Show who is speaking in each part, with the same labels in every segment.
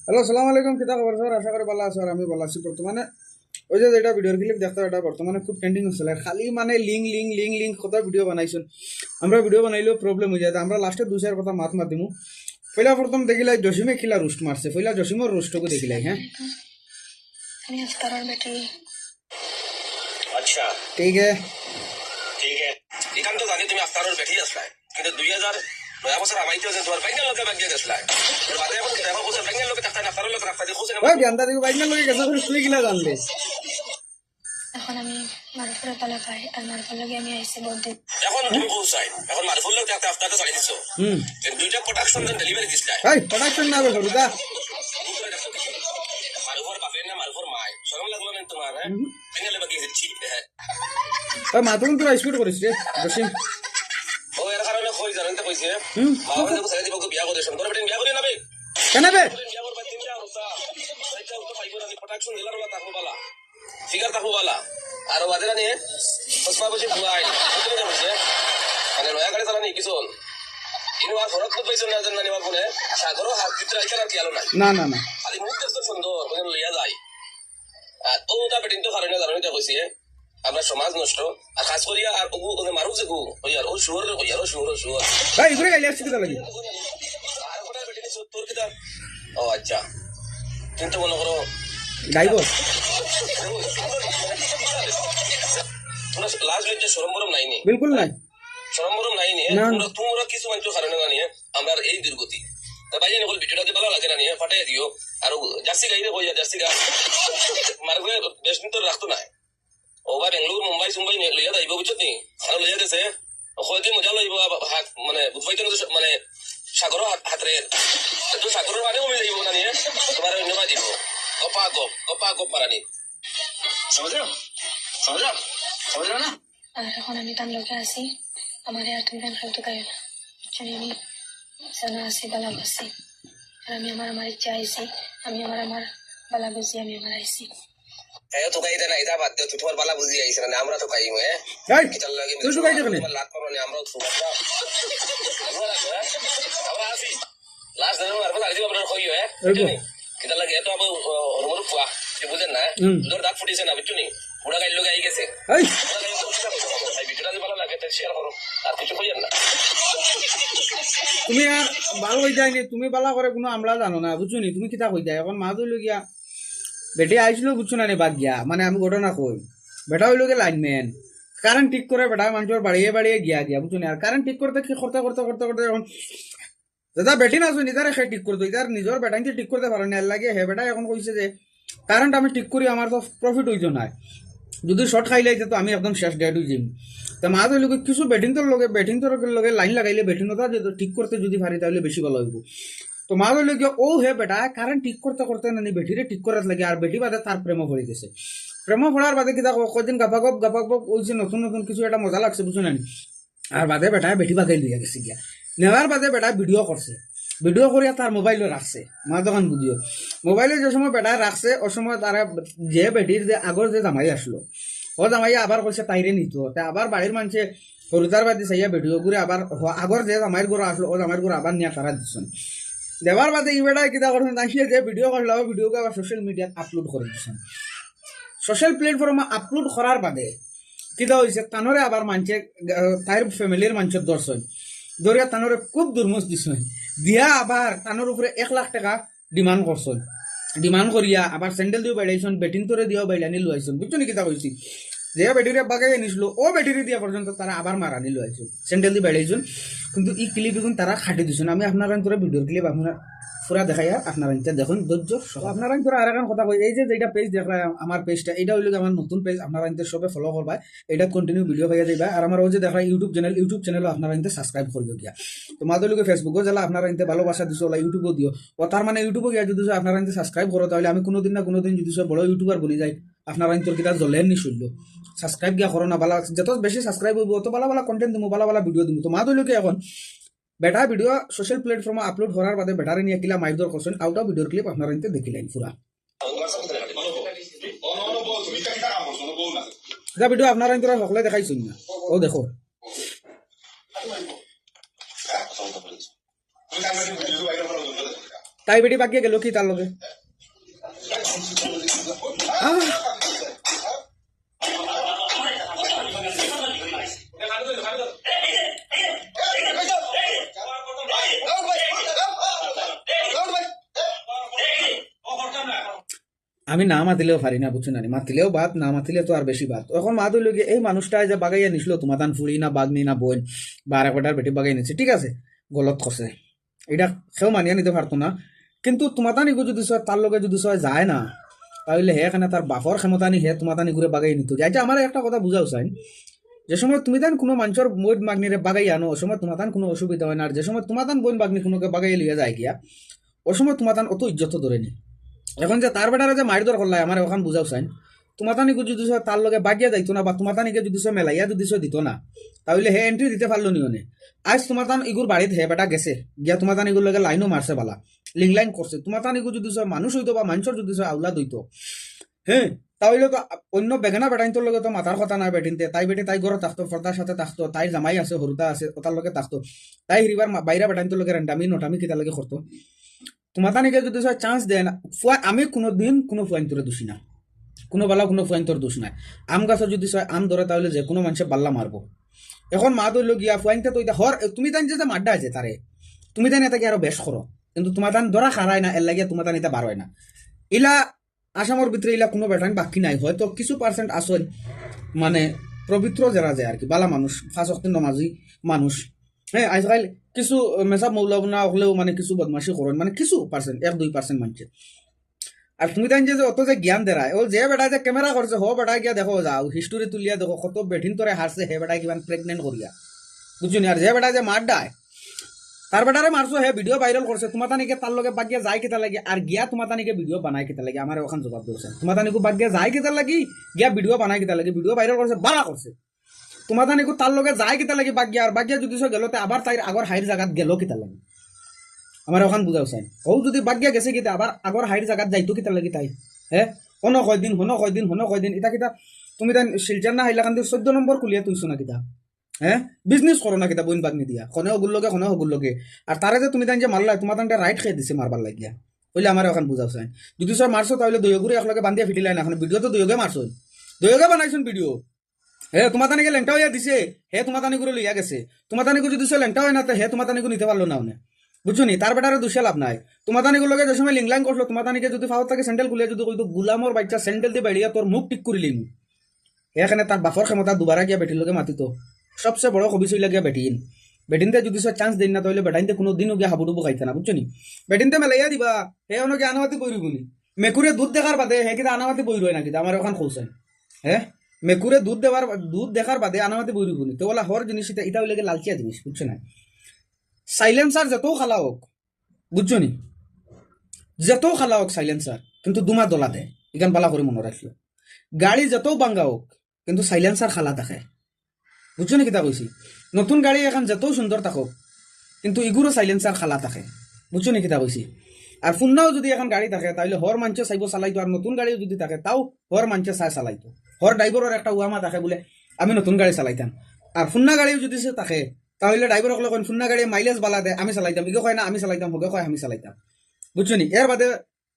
Speaker 1: Hello আসসালামু আলাইকুম, কিতা খবর স্যার? আশা করি ভালো আছো আর আমি ভালো আছি। বর্তমানে ওই যে যেটা ভিডিওর ক্লিপ দেখতে এটা বর্তমানে খুব ট্রেন্ডিং হচ্ছিল, খালি মানে লিঙ্ক কত ভিডিও বানাইছেন। আমরা ভিডিও বানাইলেও প্রবলেম হয়ে যায়। আমরা লাস্টে দুই চার কথা মাত দিমু। পয়লা প্রথম দেখিলাই জসিমে খিলা রোস্ট মারছে, পয়লা জসিমের রোস্টকে দেখিলাই। হ্যাঁ
Speaker 2: আমি আফতারের বেটি।
Speaker 3: আচ্ছা
Speaker 1: ঠিক আছে
Speaker 3: ঠিক আছে, এখান তো জানি তুমি আফতারের বেঠি আসলাই, কিন্তু 2009 বছর আমাইতে হচ্ছে তোমার বাইকের লোকে বাগিয়ে গেছলাই। এর বাদে এখন 13 বছর বাইকের লোকে থাকতে আফতারের লোকে রাখতে খুঁজে না।
Speaker 1: ওই বিয়ান্দা দেখো বাইক না লগে গেছে, তুই কিলা জানলে?
Speaker 2: এখন আমি মারুফের পালা পাই আর মারুফের লগে আমি আইসি বলতে।
Speaker 3: এখন তুমি কোন চাই এখন মারফুল লোক থাকতে আফতারটা চালাই দিছো। দুইটা প্রোডাকশন ডেলিভারি দিছলাই।
Speaker 1: এই প্রোডাকশন না হবে দা
Speaker 3: মারুফর বাপের না মারুফর মাই শরম লাগলো না তোমার? হ্যাঁ বাইকের বাগিয়ে দিচ্ছি।
Speaker 1: ওই মাতুন তোরা স্পিড করিস রে জসিম।
Speaker 3: ও এর কারণে কই জানেন তো কইছে বাবা দেখো ছেড়ে দিব বিয়া করে সুন্দর বেটিন বিয়া করে নাবে
Speaker 1: কেন বে
Speaker 3: বিয়া করবা তিনটা অবস্থা সেইটা তো পাইবো না। প্রোডাকশন দিলার ওলা তাকু বালা ফিগার তাকু বালা আর বাজারে নিয়ে পসপা বসে বুয়াই বুঝতে পারছে মানে নয়া গাড়ি চালানি কিছু ইনো আর ফরক তো পাইছো না জানা নিবা বলে সাগরও হাত দিতে রাইখার আর কি আলো নাই।
Speaker 1: না না না
Speaker 3: খালি মুখ দেখতে সুন্দর মানে লইয়া যায়। আর ও তা বেটিন তো কারণে জানো এটা কইছে আমরা সমাজ নষ্ট আর খাস করিয়া আর ও মারুক যে গু ওই আর ও শুয়োর ওই আর ও শুয়োর
Speaker 1: ভাই ঘুরে গাইলে আসছে কিতা লাগি?
Speaker 3: আর কোটা বেটিন তোর কিতা। ও আচ্ছা কিন্তু মনে করো
Speaker 1: গাইব
Speaker 3: লাস্ট লজ্জা সরম বরম নাই নি,
Speaker 1: বিলকুল নাই।
Speaker 3: সরম বরম নাই নি।
Speaker 1: না।
Speaker 3: তোমরা কিছু মানুষ কারণে না নিয়ে আমরা এই দুর্গতি ভাই নকল ভিডিওটা ভালো লাগে না নিয়ে ফাটাই দিও। আর জার্সি গাইলে কইয়া জার্সি গা মারবে বেশ দিন তো রাখতো না। ও বা বেঙ্গলোর মুম্বাই সুম্বাই লইয়া যাইব বুঝছো নি আর লইয়া গেছে কয়েকদিন মজা লইব হাত মানে বুঝবাইতে মানে সাগর হাতরে তো সাগরের মানে কমে যাইব না নিয়ে তোমার অন্যবাদ দিব গপা গপ মারানি সমুদ্র না।
Speaker 2: আর এখন আমি তার লগে আছি আমার আর তুমি ফালতু গাইও না। জানি আমি জানা আছি বালা বসি আর আমি আমার ইচ্ছা আইসি আমি আমার বালা বুঝি আমি আমার আইসি।
Speaker 3: হ্যাঁ তো গাইতে না এটা বাদ দিও, তুই তোমার বালা বুঝি আইছ না আমরা তো গাইম। হ্যাঁ
Speaker 1: এই
Speaker 3: কিতাল লাগে
Speaker 1: তুই তো গাইতে কেন?
Speaker 3: লাত করো না আমরা তো আমরা আসি লাস্ট দিন আর কথা দিব আপনার কইও। হ্যাঁ কিতাল লাগে এত আবার রুমর ফুয়া তুই বুঝেন না তোর দাঁত ফুটিছে না বুঝছো নি বুড়া গাইল লোক আই গেছে।
Speaker 1: এই
Speaker 3: ভিডিওটা যদি ভালো লাগে তাহলে শেয়ার করো আর কিছু কইেন না।
Speaker 1: তুমি আর ভালো হয়ে যায়নি, তুমি বালা করে কোনো আমলা জানো না বুঝছো নি। তুমি কিতা কই যায় এখন মা ধরল গিয়া বেটে আইছিল বুঝছো না রে বাদ গিয়া মানে আমি ঘটনা কই বেটা হইল গিয়ে লাইনম্যান কারেন্ট ঠিক করে বেটা মানুষের বাড়িয়ে গিয়া বুঝছো না। আর কারেন্ট ঠিক করতে কি করতে এখন দাদা বেটি না শুনি তারা সে ঠিক করতো তার নিজের বেটাকে ঠিক করতে পারে না লাগে হে বেটা এখন কইছে যে কারেন্ট আমি ঠিক করি আমার তো প্রফিট হইতো না, যদি শর্ট খাইলে তো আমি একদম শেষ ডেট হয়ে যাই। তো মা তো কিছু ব্যাটিং তোর লগে লাইন লাগাইলে ব্যাটিংটা যদি ঠিক করতে যদি পারি তাহলে বেশি ভালো হইব। তো মা বললো কি ও হে বেটা কারেন্ট ঠিক করতে না বেটিরে ঠিক করার লাগে আর বেটি বাদে তার প্রেম পড়ে গেছে। প্রেম পড়ার বাদে কি দেখো কদিন গাপাগপ ওই যে নতুন কিছু একটা মজা লাগছে বুঝছো না। আর বাদে বেটা বেটি বাগাই লিয়া গেছে গিয়া নেওয়ার বাদে বেটা ভিডিও করছে, ভিডিও করিয়া তার মোবাইলে রাখছে। মা দোকান বুঝিও মোবাইলে যে সময় বেটা রাখছে ও সময় তারা যে বেটির যে আগর যে জামাই আসলো ও জামাই আবার কইছে তাইরে নিত আবার বাড়ির মানুষে হরুতার বাদে চাইয়া ভিডিও করে আবার আগর যে জামাইয়ের ঘর আসলো ও জামাইয়ের ঘর আবার নিয়ে তারা দিচ্ছেন। দেওয়ার বাদে এই বেটা কিতা করছেন তাইলে যে ভিডিও করলো ভিডিওকে আবার সোশ্যাল মিডিয়াত আপলোড করে দিচ্ছেন। সোশ্যাল প্ল্যাটফর্মে আপলোড করার বাদে কিতা হয়েছে তানরে আবার মানুষে তাইর ফ্যামিলির মানুষের দর্শন দরিয়া তানরে খুব দুর্মস দিছেন দিয়া আবার তানোর উপরে 1 লাখ টাকা ডিমান্ড করছেন। ডিমান্ড করিয়া আবার স্যান্ডেল দিয়ে বাইলাইছেন বেটিং তোরে দিয়েও বাইলানি লুয়াইছেন বুঝছো নি কিতা কইছি। যে বেটিরে বাগাই আনিছিল ও বেটিরে দিয়া পর্যন্ত তারা আবার মারানি লুয়াইছেন স্যান্ডেল দিয়ে বাইলাইছেন। কিন্তু এই ক্লিপ এখন তারা খাটি দিছেন। আমি আপনার তোরা ভিডিওর ক্লিপ আপনার পুরা দেখাই আপনারা দেখুন ধৈর্য আপনারা তোরা আর এখন কথা কই এই যে যেটা পেজ দেখা আমার পেজটা এটা হইল আমার নতুন পেজ আপনারা সবে ফলো করবা এটা কন্টিনিউ ভিডিও পাইয়া যাইবা। আর আমার ওই যে দেখা ইউটিউব চ্যানেলও আপনারা সাবস্ক্রাইব করবে গিয়া। তো মাদুলিকে ফেসবুকও জ্বালা আপনারা ভালোবাসা দিছো ওলা ইউটিউবও দিও ও তার মানে ইউটিউবও গিয়া যদি আপনারা সাবস্ক্রাইব করো তাহলে আমি কোনোদিন না কোনোদিন যদি বড় ইউটিউবার বনি যাই আপনারা তোর কিটা জ্বলেন নি শুনল সাবস্ক্রাইব গিয়া করো না বালা যত বেশি সাবস্ক্রাইব হইব অত ভালো কন্টেন্ট দিব ভালো ভিডিও দিব। তো মাদুলিকে এখন বেটা ভিডিও সোশ্যাল প্ল্যাটফর্মে আপলোড করার বাদে বেটারে নিয়ে কিলা মাইদর করছেন আউট অফ ভিডিওর ক্লিপ আপনারা দেখিলেন পুরা ভিডিও আপনারা তোরা সকলে দেখাইছেন না ও দেখো তাই বেটি বাগিয়ে গেল কি তার লগে আমি না মাতিলেও পারি না বুঝছো না মাতিলেও বাদ না মাতিলে তো আর বেশি বাদ এখন মা তো লগে এই মানুষটা যে বাগাইয়া নিছিল তোমাতান ফুড়ি না বাগনি না বোন বা আর একটার বেটি বাগাই নিচ্ছে ঠিক আছে গলত করছে এটা সেও মানিয়া নিতে পারতো না কিন্তু তোমাতানি যদি সয় তার লগে যদি সয় যায় না তাহলে হে এখানে তার বাপর ক্ষমতা নি হে তোমাতানি ঘুরে বাগাই নিত যাইতে আমার একটা কথা বুঝাও চাই যে সময় তুমি তান কোনো মানুষের বই বাগনিরে বাগাই আনো ওই সময় তোমাতান কোনো অসুবিধা হয় না আর যে সময় তোমাতান বোন বাগনি কোনোকে বাগাই লিয়ে যায় গিয়া ওই সময় তোমাতান অত ইজ্জত ধরে নি এখন যে তার বেটারে যে মারধর করলাই আমার ওখান বুঝাও চাই তোমাতানিকে যদি তার লগে বাগিয়া যাইতো না বা তোমাতানিকে যদি মেলাইয়া যদি দিত না তাহলে হে এন্ট্রি দিতে পারলো নিয়নে আজ তোমাতান ইগুর বাড়িতে হে বেটা গেছে গিয়া তোমাতান ইগুর লগে লাইনও মারছে বালা লিং লাইন করছে তোমাতান ইগু যদি মানুষ হইতো বা মানুষের যদি আউলাদ হইতো হ্যাঁ তাহলে তো অন্য বেগানা বেটাইনটোর লগে তো মাথার কথা নাই বেটিনতে তাই বেটি তাই ঘরে থাকতো ফর্দার সাথে থাকতো তাই জামাই আছে হরুতা আছে ওটার লগে থাকতো তাই হিরিবার বাইরা বেটাইনটোর লগে রেন্ডামি নটামি কিতার লগে করতো তোমাতানিকে যদি চান্স দেয় না আমি কোনোদিন কোনো ফুয়াইন্তরে দোষী না কোনো বেলা কোনো ফুয়াইন্তর দোষ নাই আম গাছের যদি আম ধরে তাহলে যে কোনো মানুষে বাল্লা মারবো এখন মা ধরল গিয়া ফুয়াইনতে তো হর তুমি তাই যে মাড্ডা আছে তারে তুমি তাই এটাকে আরো বেশ করো কিন্তু তোমার তান ধরা খারায় না এর লাগিয়া তোমার তান এটা বার হয় না ইলা আসামের ভিতরে ইলা কোনো বেটান বাকি নাই হয়তো কিছু পার্সেন্ট আসেন মানে পবিত্র যারা যায় আর কি বালা মানুষ ফাঁস অক্তি নমাজি মানুষ হ্যাঁ আজকাল কিছু মেসাব মৌলাবনা হলেও মানে কিছু বদমাসি করেন মানে কিছু পার্সেন্ট 1-2% মানুষে আর তুমি তাই যে অত যে জ্ঞান দেয় ও যে বেটা যে ক্যামেরা করছে হো বেটা গিয়া দেখো যাও হিস্টোরি তুলিয়া দেখো কত বেঠিন তোরে হারছে হে বেটা কিমান প্রেগনেন্ট করিয়া বুঝছো আর যে বেটা যে মার ডায় তার বেটারে মারছো হে ভিডিও ভাইরাল করছে তোমার তানিকে তার লগে বাগিয়া যায় কেতা লাগে আর গিয়া তোমার তানিকে ভিডিও বানাই কেতা লাগে আমার ওখান জবাব দিয়েছে তোমার তানিকু বাগিয়া যায় কেতা লাগি গিয়া ভিডিও বানাই কেতা লাগে ভিডিও ভাইরাল করছে বালা করছে তোমার তানিকু তার লগে যায় কেতা লাগে বাগিয়া আর বাগিয়া যদি গেলতে আবার তাই আগর হাইর জায়গাত গেল কেতা লাগে আমার ওখান বুঝাও চাই ও যদি বাগিয়া গেছে কিতা আবার আগর হাইর জায়গাত যাইতো কিতা লাগি তাই হ্যাঁ হনো কয়দিন এটা কিতা তুমি তাই শিলচার না হাইলা কান 14 নম্বর খুলিয়া তুইছো না কিতা হ্যাঁ বিজনেস করো না কিতা বইন বাগনি দিয়া খনে হগুল লগে আর তারে যে তুমি তাই যে মারলা তোমার তাই রাইট খেয়ে দিছে মারবার লাগিয়া বলে আমার ওখান বুঝাও চাই যদি সব মারছো তাহলে দইগুড়ি একলগে বান্ধিয়া ফিটিলাই না এখন ভিডিও তো দইগে মারছো দইগে বানাইছুন ভিডিও হে তোমার তানিকে লেংটা হইয়া দিছে হে তোমার তানি করে লইয়া গেছে তোমার তানিকে যদি লেংটা হয় না হে তোমার তানিকে নিতে পারলো না বুঝছো নি তার বেটারে দুষে লাভ নাই তোমার তানিকে লগে যে সময় লিংলাইন করলো তোমার তানিকে যদি ফাওয়ার থাকে স্যান্ডেল খুলে যদি কইতো গুলামর বাচ্চা স্যান্ডেল দিয়ে বেড়িয়া তোর মুখ ঠিক করে লিং এখানে তার বাপর ক্ষমতা দুবারা গিয়া বেটির লগে মাতিত সবচেয়ে বড় কবি চইলা গিয়া বেটিনতে যদি চান্স দিন না তাহলে বেটাইনতে কোনো দিনও গিয়া হাবুডুবু খাইতে না বুঝছো নি বেটিনতে মেলাইয়া দিবা হে অনেকে আনামাতি বইরব নি মেকুরে দুধ দেখার বাদে হে কিনা আনামাতি বই রয় নাকি আমার ওখান খৌসাই হ্যাঁ মেকুরে দুধ দেখার বাদে আনামাতি বইরব নি তো বলা হর জিনিস এটা হইলে লালচিয়া জিনিস বুঝছো না সাইলেন্সার যত খালা হোক বুঝছো নি যত খালা হোক সাইলেন্সার কিন্তু দুমা দলা দেয় এখান পালা করে মনে রাখিও গাড়ি যত বাঙ্গা হোক কিন্তু সাইলেন্সার খালা থাকে বুঝছো নি কিতা কইছি নতুন গাড়ি এখন যত সুন্দর থাকুক কিন্তু ইগুরও সাইলেন্সার খালা থাকে বুঝছো নি কিতা কইছি আর ফুন্নাও যদি এখন গাড়ি থাকে তাহলে হর মানুষে চাইব চালাইতো আর নতুন গাড়িও যদি থাকে তাও হর মানুষে চাই চালাইতো হর ড্রাইভারের একটা উয়ামা থাকে বলে আমি নতুন গাড়ি চালাইতাম আর ফুন্না গাড়িও যদি সে থাকে তাহলে ড্রাইভার সকলে কন ফুন্না গাড়ি মাইলেজ বালা দেয় আমি চালাইতাম ইগে কয় না আমি চালাইতাম হগে কয় আমি চালাইতাম বুঝছো নি এর বাদে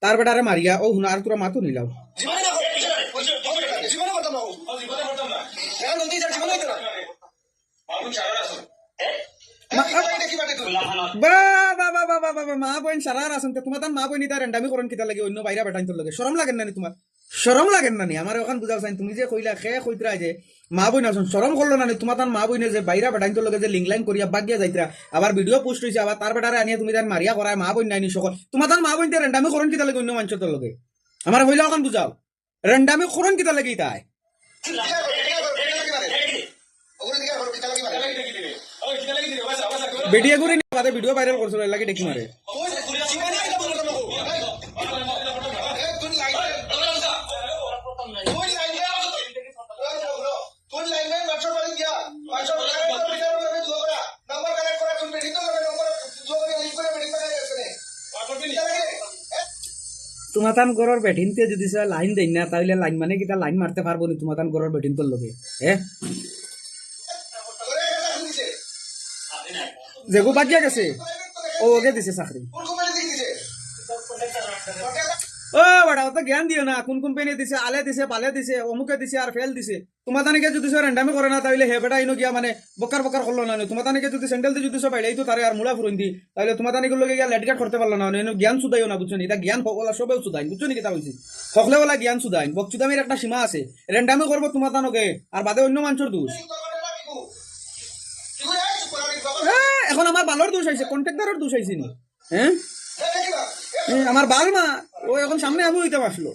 Speaker 1: তার বেটারে মারিয়া ও হুনা আর তোরা মাতো নিলাও মা বইন সারার আছেন তোমার তার মা বইনি তার রেন্ডামি করেন কিতা লাগে অন্য বাইরা বেটাইন তোর লাগে শরম লাগেন নানি তোমার শরম লাগেন নানি আমার ওখান বুঝাও চাই তুমি যে কইলা খে কইতরা যে মা বইন আছেন শরম করলো নানি তোমার তার মা বইনে যে বাইরা বেটাইন তোর লাগে যে লিংলাইন করিয়া বাগিয়া যাইতরা আবার ভিডিও পোস্ট হইছে আবার তার বেটারে আনিয়া তুমি তার মারিয়া করায় মা বইন নাইনি সকল তোমার তার মা বইন তার রেন্ডামি করেন কিতা লাগে অন্য মানুষের তোর লাগে আমার হইলা ওখান বুঝাও রেন্ডামি করেন কিতা লাগে তাই ভিডিও করে বাদে ভিডিও ভাইরাল করছিল লাগে দেখি মারে তোমার তান গরর বেঠিনতে যদি লাইন দেই না তাহলে লাইন মানে কিটা লাইন মারতে পারবো নি তোমার তান গরর বেঠিন তোর লগে হ্যাঁ যেগো বাগিয়া গেছে ও ওকে দিছে চাকরি তো জ্ঞান দিও না কোন কোম্পানি দিছে আলে দিছে পালে দিছে অমুকে দিছে আর ফেল দিছে তোমার তানিকে যদি র্যান্ডামে করে না তাহলে হে বেটা ইনো গিয়া মানে বকার বকার করলো না তোমার তানিকে যদি স্যান্ডেল দিয়ে যদি পাইলেই তো তারে আর মুড়া ফুরন দি তাহলে তোমার তানিকে লগে গিয়া লেটকাট করতে পারলো না এনো জ্ঞান সুদাইও না বুঝছো নি এটা জ্ঞান ওলা সবেও সুদাইন বুঝছো নি কিতা হইছে সকলে ওলা জ্ঞান সুদাইন বকচুদামির একটা সীমা আছে র্যান্ডামে করবো তোমার তানকে আর বাদে অন্য মানুষের দোষ এখন আমার বালোর দোষ আইছে কন্ট্রাক্টরের দোষ আইছে নি হ্যাঁ আমার বাল মা ও এখন সামনে আমি হইতে আসলো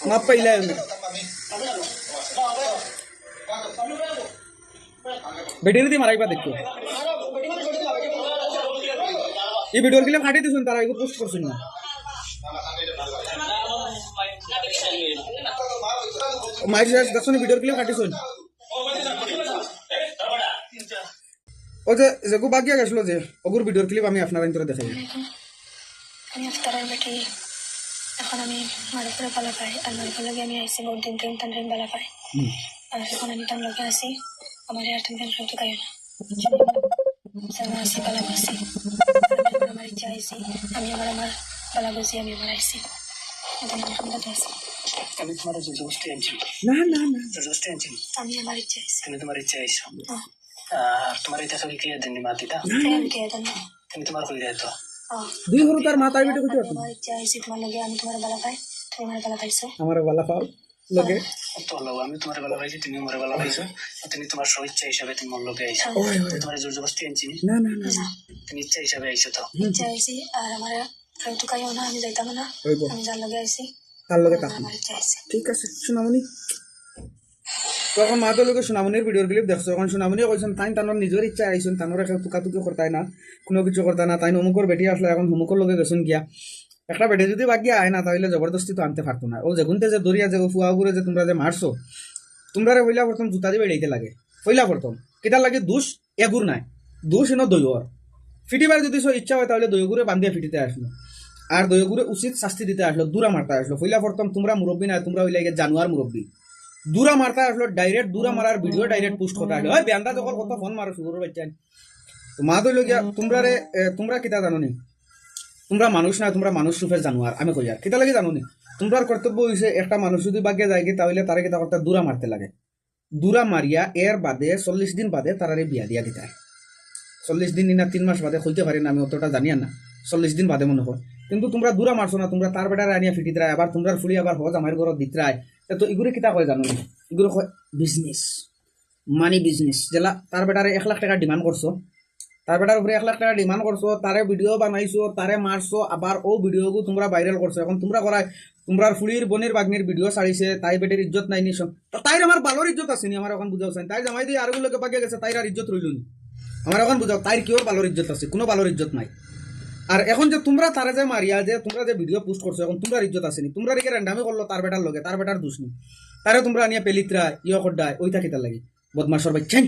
Speaker 1: মাপ পাইলে বেটিনে দিয়ে মারাইবা দেখো এই ভিডিওর গিলে ফাটি দিছুন তারা এগুলো পোস্ট করছুন না মাইর দেখছো ভিডিওর গিলে ফাটিছুন ও যে যেগু বাগিয়া গেছিল যে ওগুর ভিডিওর ক্লিপ আমি আপনার ইন্তরে দেখাই
Speaker 2: আমি আফতারের বেটি এখন আমি মার উপরে পালা পাই আর মার লগে আমি আইসি বহুত দিন তিন টান বেলা পাই আর এখন আমি তার লগে আছি আমার আর তুমি খাইতে গাই না জানা আছি পালা পাইছি আমার ইচ্ছা আইসি আমি আমার পালা বুঝি আমি আমার আইসি এটা আমার সম্মত আছে
Speaker 4: আমি তোমার জোরজবস্তি আনছি
Speaker 1: না না না
Speaker 4: জোরজবস্তি আনছি
Speaker 2: আমি আমার ইচ্ছা আইসি
Speaker 4: তুমি তোমার ইচ্ছা আইছো আর তোমার ইচ্ছা খালি কে দেননি মাতিটা
Speaker 2: আমি কে জানো
Speaker 4: তুমি তোমার কই যাইতো
Speaker 1: দুই হরু তার মাথায় ভিডিও কইতে পারতো
Speaker 2: আমার ইচ্ছা আইসি তোমার লগে আমি তোমার বেলা পাই তুমি আমার বেলা পাইছো
Speaker 1: আমার বালা পাও লগে
Speaker 4: তো লও আমি তোমার বেলা পাইছি তুমি আমার বেলা পাইছো তুমি তোমার স্বেচ্ছা হিসাবে তুমি মোর লগে আইছো তোমার জোরজবস্তি আনছি
Speaker 1: না না না
Speaker 4: তুমি ইচ্ছা হিসাবে আইছো তো
Speaker 2: ইচ্ছা আইসি আর আমার খাইতে গাইও না আমি যাইতাম না
Speaker 1: হইব
Speaker 2: আমি যার লগে আইসি
Speaker 1: তার লগে থাকুন
Speaker 2: আমার ইচ্ছা আইসি
Speaker 1: ঠিক আছে সোনামণি তখন মা তো লোক সোনামণির ভিডিওর ক্লিপ দেখছো এখন সোনামণি কইছেন তাই তানোর নিজের ইচ্ছা আইছেন তানোর একটা টুকাটুকি করতাই না কোনো কিছু করতাই না তাই অমুকর বেটি আসলে এখন হুমুকর লগে গেছেন গিয়া একটা বেটে যদি বাকি আয় না তাহলে জবরদস্তি তো আনতে পারতো না ও যেগুনতে যে দরিয়া যে ফুয়াগুড়ে যে তোমরা যে মারছো তোমরা পইলা প্রথম জুতা দিয়ে বেড়াইতে লাগে পইলা প্রথম কিটার লাগে দোষ এগুর নাই দোষ এনো দৈয়র ফিটিবার যদি ইচ্ছা হয় তাহলে দৈয়গুড়ে বান্ধিয়ে ফিটিতে আসলো আর দৈয়গুড়ে উচিত শাস্তি দিতে আসলো দূরা মারতে আসলো পইলা প্রথম তোমরা মুরব্বী না তোমরা হইলে জানুয়ার মুরব্বী দূরা মারতে আসলো ডাইরেক্ট দূরা মারার ভিডিও ডাইরেক্ট পোস্ট করতে আসলো ওই বেন্দা যখন কত ফোন মারো শুরু বাচ্চান মা তো লগিয়া তোমরা কিতা জানো নি তোমরা মানুষ না তোমরা মানুষ রূপে জানোয়ার আমি কই আর কিতা লাগে জানো নি তোমার কর্তব্য হইছে একটা মানুষ যদি বাগে যায় তাহলে তারে কিতা করতে দূরা মারতে লাগে দূরা মারিয়া এর বাদে 40 দিন বাদে তারারে বিয়া দিয়া দিতে 40 দিন না 3 মাস বাদে খুলতে পারি না আমি অতটা জানি না 40 দিন বাদে মনে হয় কিন্তু তোমরা দূরা মারছো না তোমরা তার বেটারে আনিয়া ফিটিতে রায় আবার তোমরা ফুলি আবার হজ আমার ঘরত দিতে রায় তো এগুলো কিতা কয় জানো নি এগুলো কয় বিজনেস মানি বিজনেস যেলা তার বেটারে 1 লাখ টাকা ডিমান্ড করছো তার বেটার উপরে 1 লাখ টাকা ডিমান্ড করছো তারে ভিডিও বানাইছো তারে মারছো আবার ও ভিডিওগু তোমরা ভাইরাল করছো এখন তোমরা করায় তোমরার ফুলির বোনের বাগনির ভিডিও ছাড়িছে তাই বেটের ইজ্জত নাই নিছ তো তাইর আমার ভালোর ইজ্জত আছে নি আমার এখন বুঝাও তাই জামাই দিয়ে আরগুলোকে বাগে গেছে তাইর আর ইজ্জত রইল নি আমার এখন বুঝাও তাইর কিওর ভালোর ইজ্জত আছে কোনো ভালোর ইজ্জত নাই আর এখন যে তোমরা তারে যে মারিয়া যে তোমরা যে ভিডিও পোস্ট করছো এখন তোমরা ইজ্জত আছে নি তোমরা রেখে র্যান্ডামে করলো তার বেটার লগে তার বেটার দোষ নি তারে তোমরা আনিয়া পেলিত্রা ইয়ে করডায় ওইটা কিতা লাগে বদমাশর বাচ্চান